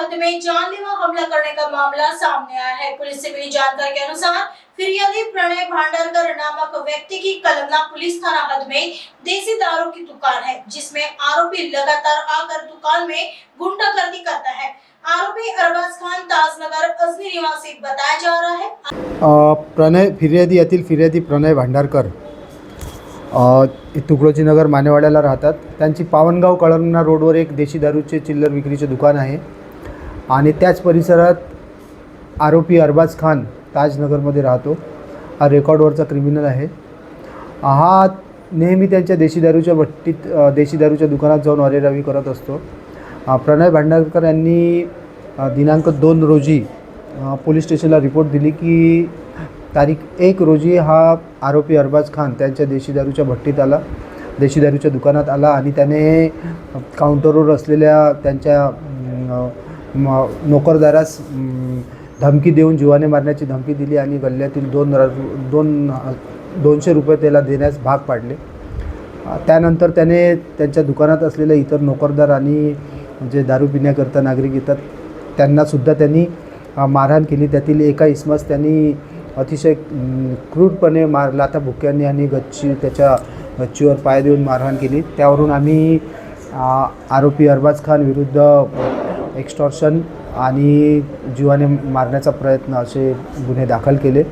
हद में जानलेवा हमला करने का मामला सामने आया है। पुलिस से मिली जानकारी के अनुसार फिरियादी प्रणय भांडारकर नामक व्यक्ति की कलमना पुलिस थाना हद में देसी दारू की दुकान है, जिसमें आरोपी लगातार आकर दुकान में गुंडागर्दी करता है। आरोपी अरबाज खान ताजनगर अजनी निवासी बताया जा रहा है। फिर्यादी प्रणय भांडारकर तुकडोजी नगर मानेवाड्याला राहतात। त्यांची पावनगाव कळमना रोडवर एक देशी दारूचे चिल्लर विक्रीचे दुकान आहे आणि त्याच परिसरात आरोपी अरबाज खान ताजनगरमध्ये राहतो। हा रेकॉर्डवरचा क्रिमिनल आहे। हा नेहमी त्यांच्या देशी दारूच्या दुकानात जाऊन अरेरावी करत असतो। प्रणय भांडारकर यांनी दिनांक 2 रोजी पोलीस स्टेशनला रिपोर्ट दिली की तारीख 1 रोजी हा आरोपी अरबाज खान त्यांच्या देशी दारूच्या दुकानात आला आणि त्याने काउंटरवर असलेल्या त्यांच्या नोकरदारास धमकी देऊन जीवाने मारण्याची धमकी दिली आणि गल्ल्यातील 200 रुपये त्याला देण्यास भाग पाडले। त्यानंतर त्याने त्यांच्या दुकानात असलेल्या इतर नोकरदार आणि जे दारू पिण्याकरता नागरिक येतात त्यांनासुद्धा त्यांनी मारहाण केली। त्यातील एका इसमास त्यांनी अतिशय क्रूरपणे लाथा बुक्क्यांनी आणि त्याच्या गच्चीवर पाय देऊन मारहाण केली। त्यावरून आम्ही आरोपी अरबाज खान विरुद्ध एक्स्टॉर्शन आणि जीवाने मारण्याचा प्रयत्न असे गुन्हे दाखल केले।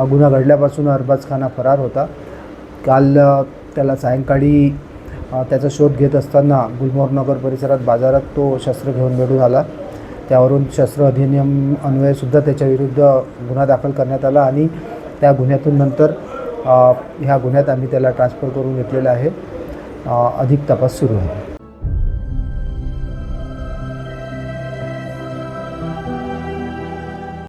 गुन्हा घडल्यापासून अरबाज खान फरार होता। काल त्याला सायंकाळी त्याचा शोध घेत असताना गुलमोहरनगर परिसरात बाजारात तो शस्त्र घेऊन मिळून आला। त्यावरून शस्त्र अधिनियम अन्वयेसुद्धा त्याच्याविरुद्ध गुन्हा दाखल करण्यात आला आणि त्या गुन्ह्यातून नंतर ह्या गुन्ह्यात आम्ही त्याला ट्रान्सफर करून घेतलेला आहे। अधिक तपास सुरू आहे।